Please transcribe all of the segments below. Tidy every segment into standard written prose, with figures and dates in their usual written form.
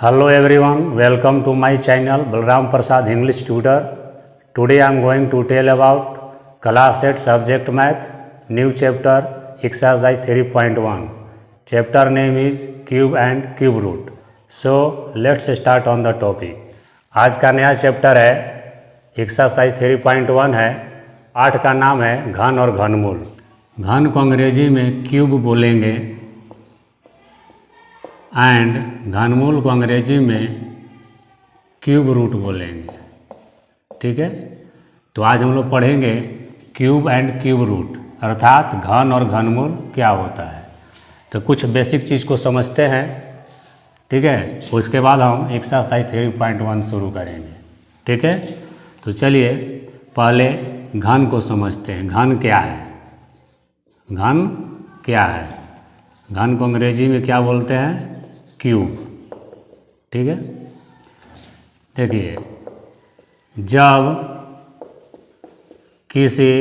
Hello everyone, welcome to my channel Balram Prasad English Tutor. Today I am going to tell about class 8 subject math, new chapter exercise 3.1. Chapter name is cube and cube root. So let's start on the topic. आज का नया chapter है exercise 3.1 है। 8 का नाम है घन और घनमूल। घन को अंग्रेजी में क्यूब बोलेंगे एंड घनमूल को अंग्रेजी में क्यूब रूट बोलेंगे। ठीक है, तो आज हम लोग पढ़ेंगे क्यूब एंड क्यूब रूट, अर्थात घन और घनमूल क्या होता है। तो कुछ बेसिक चीज़ को समझते हैं, ठीक है, उसके बाद हम एक्सरसाइज 3.1 शुरू करेंगे। ठीक है, तो चलिए पहले घन को समझते हैं। घन क्या है? घन क्या है? घन को अंग्रेजी में क्या बोलते हैं? क्यूब। ठीक है, देखिए, जब किसी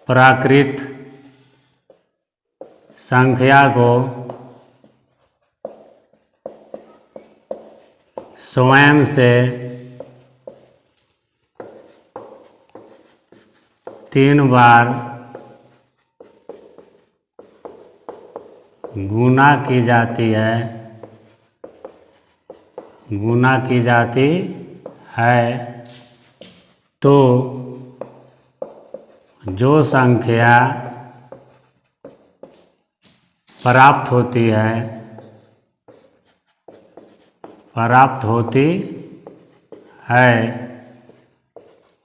प्राकृत संख्या को स्वयं से 3 बार गुना की जाती है तो जो संख्या प्राप्त होती है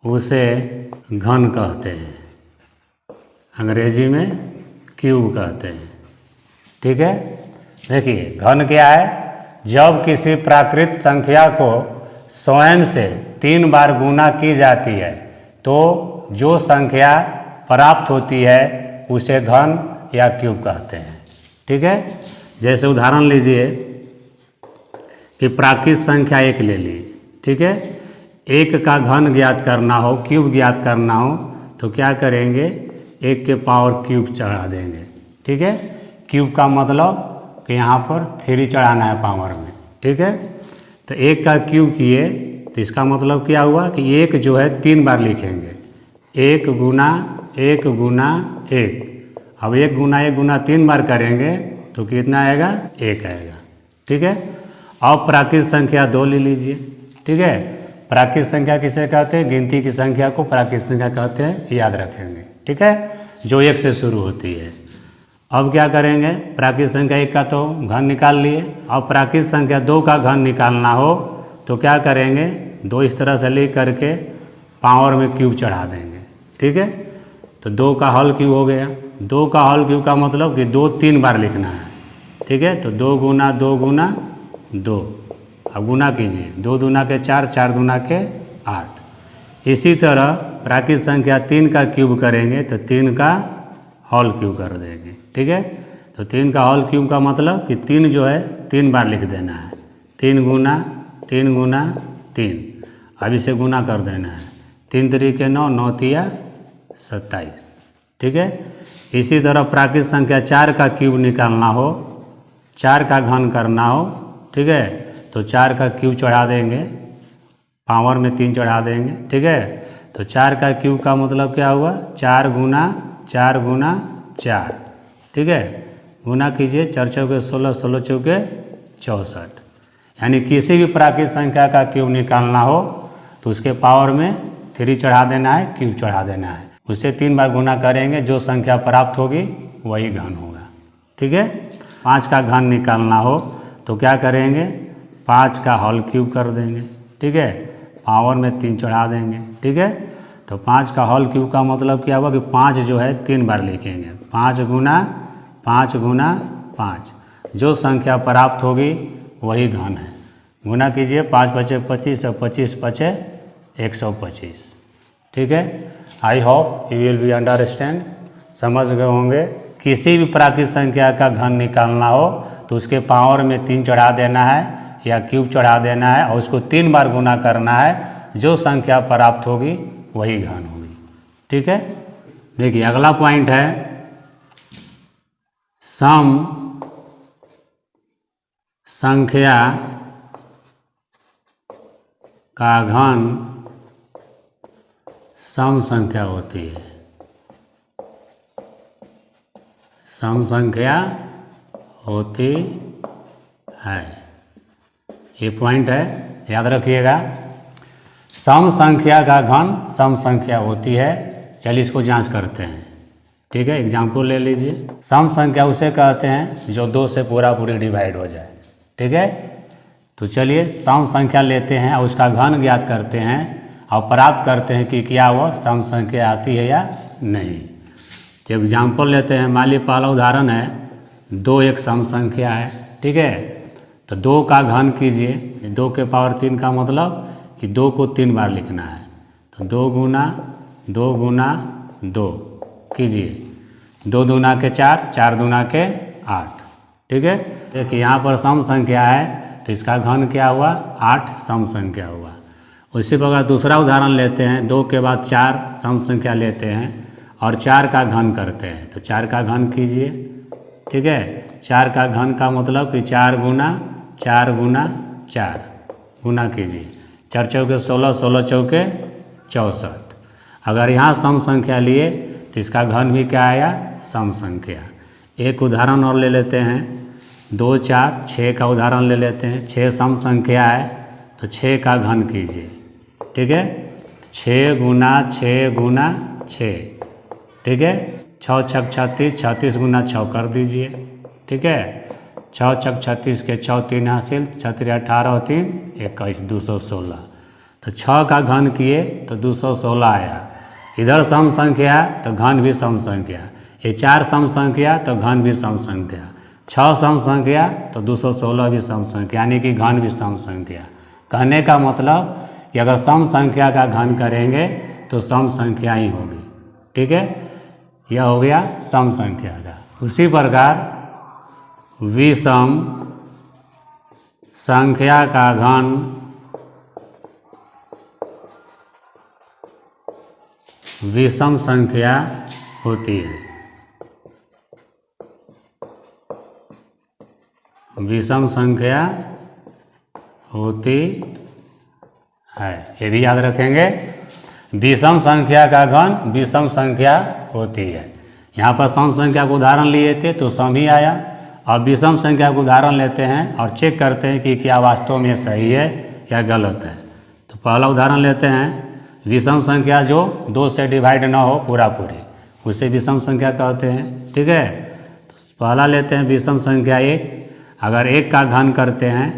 उसे घन कहते हैं, अंग्रेजी में क्यूब कहते हैं। ठीक है, देखिए घन क्या है? जब किसी प्राकृत संख्या को स्वयं से 3 बार गुना की जाती है तो जो संख्या प्राप्त होती है उसे घन या क्यूब कहते हैं। ठीक है, जैसे उदाहरण लीजिए कि प्राकृत संख्या 1 ले ली। ठीक है, 1 का घन ज्ञात करना हो, क्यूब ज्ञात करना हो तो क्या करेंगे? 1 के पावर क्यूब चढ़ा देंगे। ठीक है, क्यूब का मतलब कि यहाँ पर 3 चढ़ाना है पावर में। ठीक है, तो 1 का क्यूब किए तो इसका मतलब क्या हुआ कि 1 जो है 3 बार लिखेंगे। 1 गुना 1 गुना 1। अब 1 गुना 1 गुना 3 बार करेंगे तो कितना आएगा? 1 आएगा। ठीक है, अब प्राकृत संख्या 2 ले लीजिए। ठीक है, प्राकृत संख्या किसे कहते हैं? गिनती की संख्या को प्राकृत संख्या कहते हैं, याद रखेंगे। ठीक है, जो 1 से शुरू होती है। अब क्या करेंगे? प्राकृत संख्या 1 का तो घन निकाल लिए। अब प्राकृत संख्या 2 का घन निकालना हो तो क्या करेंगे? 2 इस तरह से लिख करके पावर में क्यूब चढ़ा देंगे। ठीक है, तो 2 का होल क्यूब हो गया। 2 का होल क्यूब का मतलब कि 2 3 बार लिखना है। ठीक है, तो 2 गुना 2 गुना 2। अब गुना कीजिए, 2 दूना के 4, 4 दूना के 8। इसी तरह प्राकृत संख्या 3 का क्यूब करेंगे तो 3 का होल क्यूब कर देंगे। ठीक है, तो 3 का होल क्यूब का मतलब कि 3 जो है 3 बार लिख देना है। 3 गुना 3 गुना 3। अब इसे गुना कर देना है। 3 3 9, 9 3 27। ठीक है, इसी तरह प्राकृत संख्या 4 का क्यूब निकालना हो, 4 का घन करना हो, ठीक है, तो 4 का क्यूब चढ़ा देंगे, पावर में 3 चढ़ा देंगे। ठीक है, तो 4 का क्यूब का मतलब क्या हुआ? 4 गुना 4 गुना 4। ठीक है, गुना कीजिए, 4 चौके 16, 16 चौके 64। यानी किसी भी प्राकृत संख्या का क्यूब निकालना हो तो उसके पावर में 3 चढ़ा देना है, क्यूब चढ़ा देना है। उसे 3 बार गुना करेंगे, जो संख्या प्राप्त होगी वही घन होगा। ठीक है, 5 का घन निकालना हो तो क्या करेंगे? 5 का होल क्यूब कर देंगे। ठीक है, पावर में 3 चढ़ा देंगे। ठीक है, तो 5 का होल क्यूब का मतलब क्या हुआ कि 5 जो है 3 बार लिखेंगे। 5 गुना 5 गुना 5। जो संख्या प्राप्त होगी वही घन है। गुना कीजिए, 5 पचे 25 और 25 पचे 125। ठीक है, I hope you will be understand, समझ गए होंगे। किसी भी प्राकृत संख्या का घन निकालना हो तो उसके पावर में 3 चढ़ा देना है या क्यूब चढ़ा देना है और उसको 3 बार गुना करना है। जो संख्या प्राप्त होगी वही घन होगी। ठीक है, देखिए अगला पॉइंट है सम संख्या का घन सम संख्या होती है। सम संख्या होती है, ये पॉइंट है, याद रखिएगा। सम संख्या का घन सम संख्या होती है। चलिए इसको जांच करते हैं, ठीक है। एग्जाम्पल ले लीजिए। सम संख्या उसे कहते हैं जो 2 से पूरा पूरी डिवाइड हो जाए, ठीक है। तो चलिए सम संख्या लेते हैं और उसका घन ज्ञात करते हैं और प्राप्त करते हैं कि क्या वह सम संख्या आती है या नहीं। तो एग्जाम्पल लेते हैं। मान लीजिए पहला उदाहरण है 2 एक सम संख्या है, ठीक है। तो 2 का घन कीजिए। 2 के पावर 3 का मतलब कि 2 को 3 बार लिखना है। तो 2 गुना 2 गुना 2 कीजिए। 2 दूना के 4, 4 दूना के 8, ठीक है। देखिए यहाँ पर सम संख्या है तो इसका घन क्या हुआ, 8 सम संख्या हुआ। उसी प्रकार दूसरा उदाहरण लेते हैं। 2 के बाद 4 सम संख्या लेते हैं और 4 का घन करते हैं। तो 4 का घन कीजिए, ठीक है। 4 का घन का मतलब कि 4 गुना 4 गुना 4 गुना कीजिए। 4 चौके 16, 16 चौके 64। अगर यहाँ सम संख्या लिए तो इसका घन भी क्या आया, सम संख्या। एक उदाहरण और ले लेते हैं। 2 4 6 का उदाहरण ले लेते हैं। 6 सम संख्या है तो 6 का घन कीजिए, ठीक है। 6 गुना 6 गुना 6, ठीक है। 6 छक 36, 36 गुना 6 कर दीजिए, ठीक है। 6 छक 36 के 6 3 हासिल, 36 18 और 3 21, 216। तो 6 का घन किए तो 216 आया। इधर सम संख्या तो घन भी सम संख्या। ये 4 सम संख्या तो घन भी सम संख्या। 6 सम संख्या तो 216 भी सम संख्या, यानी कि घन भी सम संख्या। कहने का मतलब कि अगर सम संख्या का घन करेंगे तो सम संख्या ही होगी, ठीक है। यह हो गया सम संख्या का। उसी प्रकार विषम संख्या का घन विषम संख्या होती है। विषम संख्या होती है, ये भी याद रखेंगे। विषम संख्या का घन विषम संख्या होती है। यहाँ पर सम संख्या को उदाहरण लिए थे तो सम ही आया, और विषम संख्या को उदाहरण लेते हैं और चेक करते हैं कि क्या वास्तव में सही है या गलत है। तो पहला उदाहरण लेते हैं। विषम संख्या जो 2 से डिवाइड ना हो पूरा पूरी, उसे विषम संख्या कहते हैं, ठीक है। तो पहला लेते हैं विषम संख्या 1। अगर 1 का घन करते हैं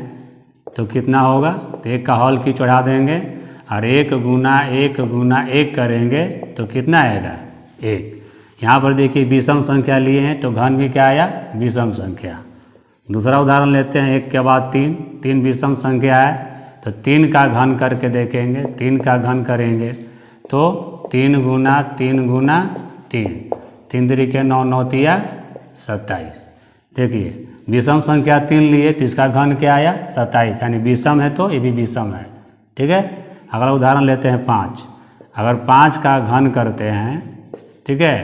तो कितना होगा, तो 1 का हॉल की चढ़ा देंगे और 1 गुना 1 गुना 1 करेंगे तो कितना आएगा, 1। यहाँ पर देखिए विषम संख्या लिए हैं तो घन भी क्या आया, विषम संख्या। दूसरा उदाहरण लेते हैं। 1 के बाद 3, 3 विषम संख्या है तो 3 का घन करके देखेंगे। 3 का घन करेंगे तो 3 गुना 3 गुना 3, 3 3 9, 9 तिया 27। देखिए विषम संख्या 3 लिए तो इसका घन क्या आया, 27, यानी विषम है तो ये भी विषम है, ठीक है। अगला उदाहरण लेते हैं 5। अगर 5 का घन करते हैं, ठीक है,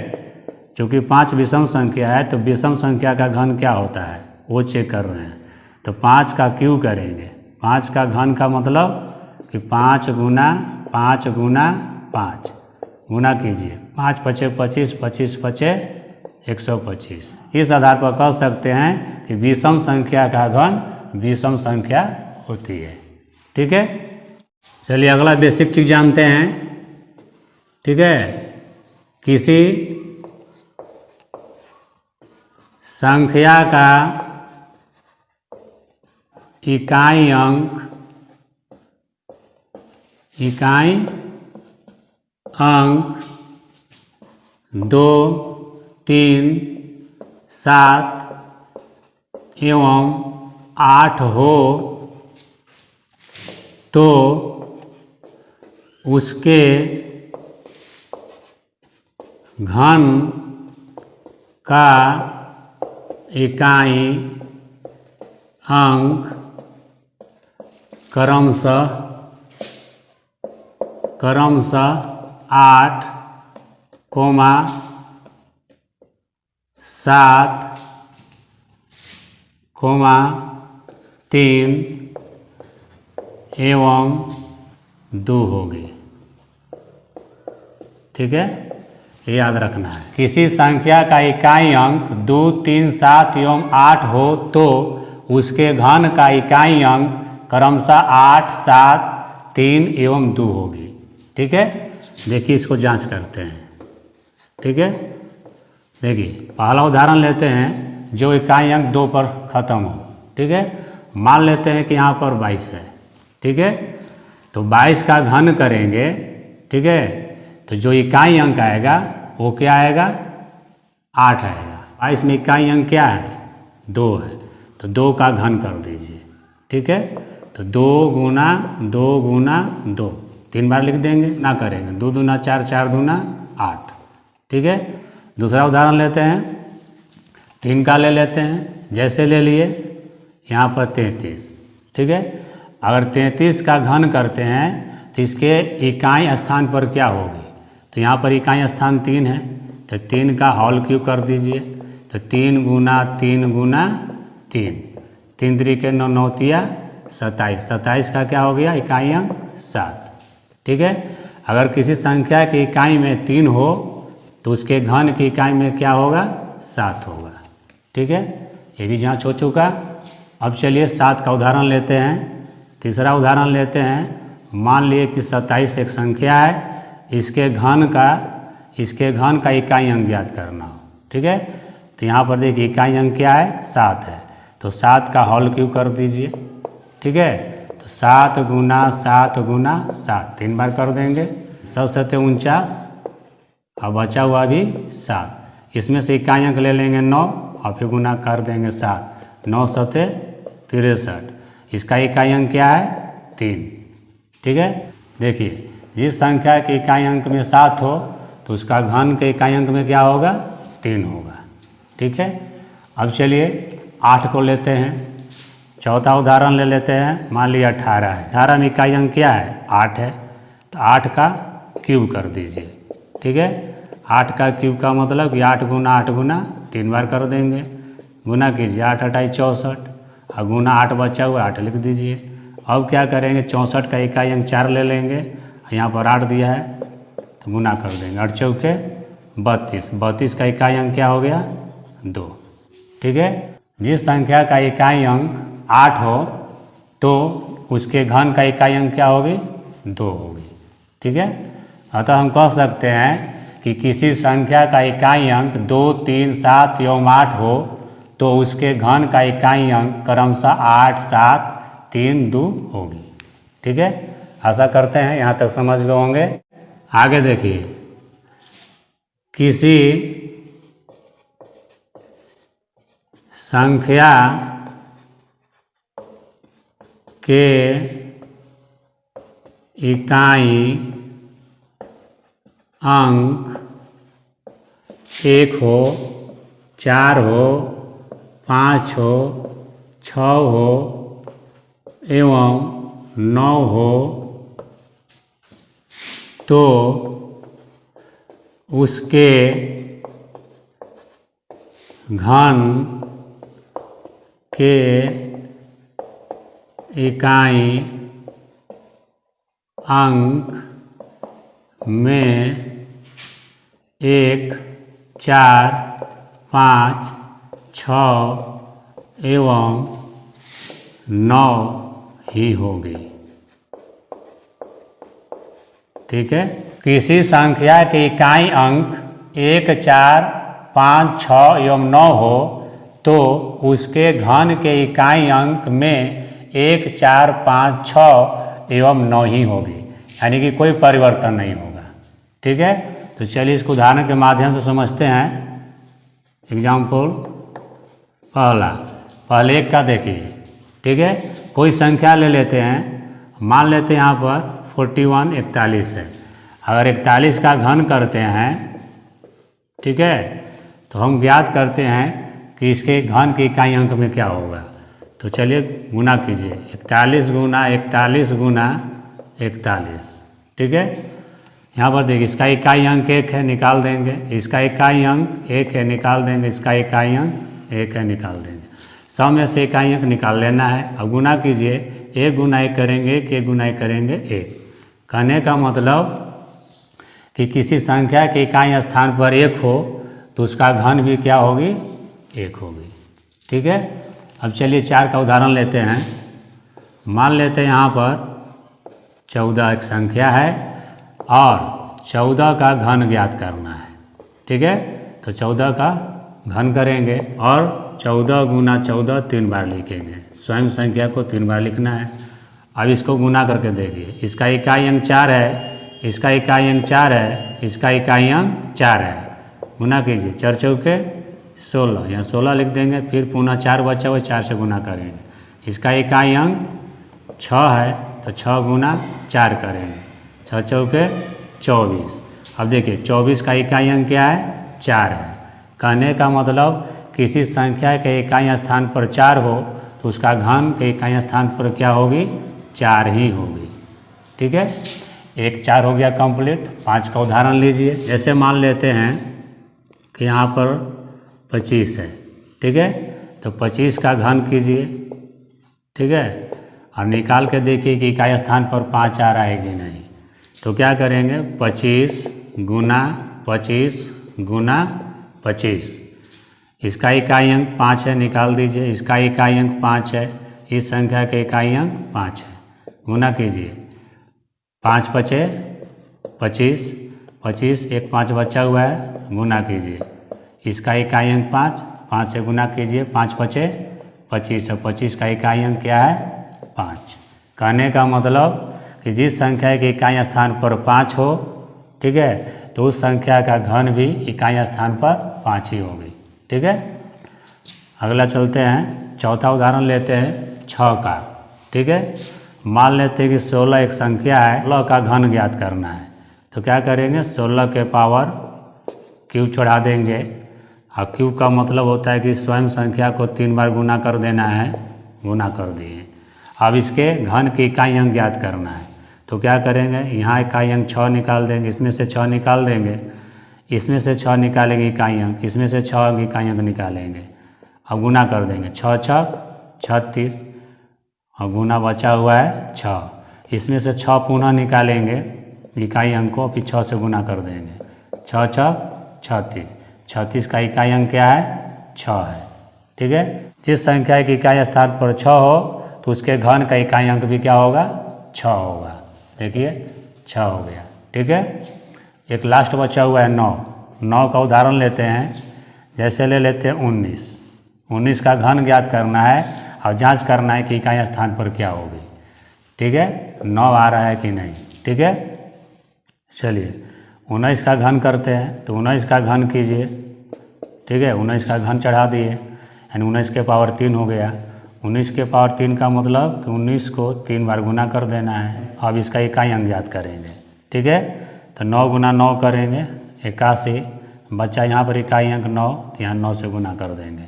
चूँकि 5 विषम संख्या है तो विषम संख्या का घन क्या होता है वो चेक कर रहे हैं। तो 5 का क्यों करेंगे। 5 का घन का मतलब कि 5 गुना 5 गुना 5 गुना कीजिए। 5 पचे 25, 25 पचे 125। इस आधार पर कह सकते हैं कि विषम संख्या का घन विषम संख्या होती है, ठीक है। चलिए अगला बेसिक चीज जानते हैं, ठीक है। किसी संख्या का इकाई अंक 2, 3, 7 एवं 8 हो तो उसके घन का इकाई अंक क्रमशः 8, 7, 3 एवं 2 होगी। ठीक है, ये याद रखना है। किसी संख्या का इकाई अंक 2, 3, 7 एवं 8 हो तो उसके घन का इकाई अंक क्रमशः 8, 7, 3 एवं 2 होगी। ठीक है, देखिए इसको जांच करते हैं। ठीक है, देखिए पहला उदाहरण लेते हैं जो इकाई अंक 2 पर ख़त्म हो। ठीक है, मान लेते हैं कि यहाँ पर 22 है। ठीक है, तो 22 का घन करेंगे। ठीक है, तो जो इकाई अंक आएगा वो क्या आएगा? 8 आएगा। 22 में इकाई अंक क्या है? 2 है, तो 2 का घन कर दीजिए। ठीक है, तो 2 गुना 2 गुना 2 3 बार लिख देंगे, ना करेंगे। 2 दूना 4, 4 दूना 8। ठीक है, दूसरा उदाहरण लेते हैं, 3 का ले लेते हैं। जैसे ले लिए यहाँ पर 33। ठीक है, अगर 33 का घन करते हैं तो इसके इकाई स्थान पर क्या होगी? तो यहाँ पर इकाई स्थान 3 है, तो 3 का होल क्यूब कर दीजिए। तो 3 गुना 3 गुना 3, 3 3 9 9 तिया 27। 27 का क्या हो गया? इकाई अंक 7। ठीक है, अगर किसी संख्या की इकाई में 3 हो तो उसके घन की इकाई में क्या होगा? 7 होगा। ठीक है, ये भी जांच हो चुका। अब चलिए 7 का उदाहरण लेते हैं। तीसरा उदाहरण लेते हैं। मान लिए कि 27 एक संख्या है, इसके घन का इकाई अंक ज्ञात करना हो। ठीक है, तो यहाँ पर देखिए इकाई अंक क्या है? 7 है, तो 7 का होल क्यूब कर दीजिए। ठीक है, तो 7 गुना 7 गुना 7 3 बार कर देंगे। 7 7 49 और बचा हुआ भी 7। इसमें से इकाई अंक ले लेंगे 9 और फिर गुना कर देंगे 7। 9 7 63। इसका इकाई अंक क्या है? 3। ठीक है, देखिए जिस संख्या के इकाई अंक में 7 हो तो उसका घन के इकाई अंक में क्या होगा? 3 होगा। ठीक है, अब चलिए 8 को लेते हैं। चौथा उदाहरण ले लेते हैं। मान लिया 18 है। 18 में इकाई अंक क्या है? 8 है, तो 8 का क्यूब कर दीजिए। ठीक है, 8 का क्यूब का मतलब कि 8 गुना 3 बार कर देंगे। गुना कीजिए, 8 8 64 और गुना 8 बचा हुआ 8 लिख दीजिए। अब क्या करेंगे? 64 का इकाई अंक 4 ले लेंगे, यहाँ पर 8 दिया है तो गुना कर देंगे। 8 चौके 32। 32 का इकाई अंक क्या हो गया? 2। ठीक है, जिस संख्या का इकाई अंक 8 हो तो उसके घन का इकाई अंक क्या होगी? 2 होगी। ठीक है, अतः हम कह सकते हैं कि किसी संख्या का इकाई अंक 2, 3, 7 एवं 8 हो तो उसके घन का इकाई अंक क्रमशः 8, 7, 3, 2 होगी। ठीक है, आशा करते हैं यहाँ तक समझ गए होंगे। आगे देखिए, किसी संख्या के इकाई अंक 1 हो, 4 हो, 5 हो, 6 हो एवं 9 हो तो उसके घन के इकाई अंक में 1, 4, 5, 6 एवं 9 ही होगी। ठीक है, किसी संख्या के इकाई अंक 1, 4, 5, 6 एवं 9 हो तो उसके घन के इकाई अंक में 1, 4, 5, 6 एवं 9 ही होगी, यानी कि कोई परिवर्तन नहीं होगा। ठीक है, तो चलिए इसको उदाहरण के माध्यम से समझते हैं। एग्जाम्पल पहले 1 का देखिए। ठीक है, कोई संख्या ले लेते हैं। मान लेते हैं यहाँ पर 41 41 है। अगर 41 का घन करते हैं, ठीक है, तो हम ज्ञात करते हैं कि इसके घन के इकाई अंक में क्या होगा। तो चलिए गुना कीजिए, 41 गुना 41 गुना 41। ठीक है, यहाँ पर देखिए इसका इकाई अंक 1 है, निकाल देंगे। इसका इकाई अंक 1 है, निकाल देंगे। इसका इकाई अंक 1 है, निकाल देंगे। 100 में से इकाई अंक निकाल लेना है। अब गुना कीजिए, 1 गुना 1 करेंगे, 1 गुना 1 करेंगे 1। कहने का मतलब कि किसी संख्या के इकाई स्थान पर 1 हो तो उसका घन भी क्या होगी, 1 होगी। ठीक है। अब चलिए 4 का उदाहरण लेते हैं। मान लेते हैं यहाँ पर 14 एक संख्या है और 14 का घन ज्ञात करना है। ठीक है, तो 14 का घन करेंगे और 14 गुना 14 3 बार लिखेंगे। स्वयं संख्या को 3 बार लिखना है। अब इसको गुना करके देखिए, इसका इकाई अंक 4 है, इसका इकाई अंक 4 है, इसका इकाई अंक 4 है। गुना कीजिए, 4 चौके 16, यहाँ 16 लिख देंगे, फिर पुनः 4 बचा हुआ 4 से गुना करेंगे। इसका इकाई अंक 6 है तो 6 गुना 4 करेंगे, 6 चौके 24। अब देखिए 24 का इकाई अंक क्या है, 4 है। कहने का मतलब किसी संख्या के इकाई स्थान पर 4 हो तो उसका घन के इकाई स्थान पर क्या होगी, 4 ही होगी। ठीक है, एक 4 हो गया कंप्लीट। 5 का उदाहरण लीजिए। जैसे मान लेते हैं कि यहाँ पर 25 है। ठीक है, तो 25 का घन कीजिए। ठीक है, और निकाल के देखिए कि इकाई स्थान पर 5 आ रहा है कि नहीं। तो क्या करेंगे, 25 गुना 25 गुना 25। इसका इकाई अंक 5 है, निकाल दीजिए। इसका इकाई अंक 5 है, इस संख्या के इकाई अंक 5 है। गुना कीजिए, 5 पचे 25, 25 एक 5 बचा हुआ है, गुना कीजिए। इसका इकाई अंक 5, 5 से गुना कीजिए, 5 पचे 25 और 25 का इकाई अंक क्या है, 5। कहने का मतलब कि जिस संख्या के इकाई स्थान पर 5 हो, ठीक है, तो उस संख्या का घन भी इकाई स्थान पर 5 ही होगी। ठीक है, अगला चलते हैं, चौथा उदाहरण लेते हैं 6 का। ठीक है, मान लेते हैं कि 16 एक संख्या है, 16 का घन ज्ञात करना है। तो क्या करेंगे, 16 के पावर क्यूब चढ़ा देंगे। और क्यूब का मतलब होता है कि स्वयं संख्या को 3 बार गुना कर देना है, गुना कर दिए। अब इसके घन की इकाई अंक ज्ञात करना है। तो क्या करेंगे, यहाँ इकाई अंक 6 निकाल देंगे, इसमें से 6 निकाल देंगे, इसमें से 6 निकालेंगे इकाई अंक, इसमें से 6 इकाई अंक निकालेंगे। अब गुना कर देंगे, 6 छक 36 और गुना बचा हुआ है 6। इसमें से 6 पुनः निकालेंगे इकाई अंक को, फिर 6 से गुना कर देंगे। 6 छक 36, 36 का इकाई अंक क्या है, 6 है। ठीक है, जिस संख्या की इकाई स्थान पर 6 हो तो उसके घन का इकाई अंक भी क्या होगा, 6 होगा। देखिए 6 हो गया। ठीक है, एक लास्ट बचा हुआ है 9। 9 का उदाहरण लेते हैं। जैसे ले लेते हैं 19। 19 का घन ज्ञात करना है और जांच करना है कि इकाई स्थान पर क्या होगी। ठीक है, 9 आ रहा है कि नहीं। ठीक है, चलिए 19 का घन करते हैं। तो 19 का घन कीजिए। ठीक है, 19 का घन चढ़ा दिए, यानी 19 के पावर 3 हो गया। 19 के पावर 3 का मतलब कि 19 को 3 बार गुना कर देना है। अब इसका इकाई अंक ज्ञात करेंगे। ठीक है, तो 9 गुना 9 करेंगे 81, बच्चा यहाँ पर इकाई अंक 9, तो यहाँ 9 से गुना कर देंगे।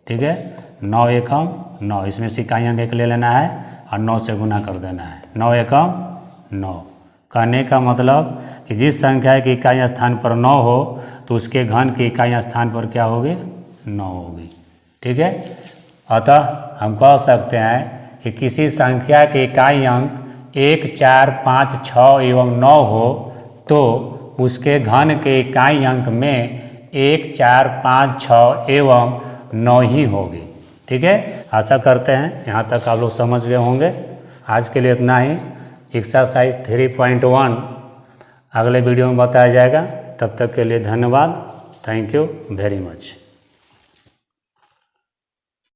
ठीक है, 9 एकम 9, इसमें से इकाई अंक 1 ले लेना है और 9 से गुना कर देना है। 9 एकम 9। कहने का मतलब कि जिस संख्या की इकाई स्थान पर 9 हो तो उसके घन की इकाई स्थान पर क्या होगी, 9 होगी। ठीक है, अतः हम कह सकते हैं कि किसी संख्या के इकाई अंक 1, 4, 5, 6 एवं 9 हो तो उसके घन के इकाई अंक में 1, 4, 5, 6 एवं 9 ही होगी। ठीक है, आशा करते हैं यहाँ तक आप लोग समझ गए होंगे। आज के लिए इतना ही। एक्सरसाइज 3.1 अगले वीडियो में बताया जाएगा। तब तक के लिए धन्यवाद। Thank you very much.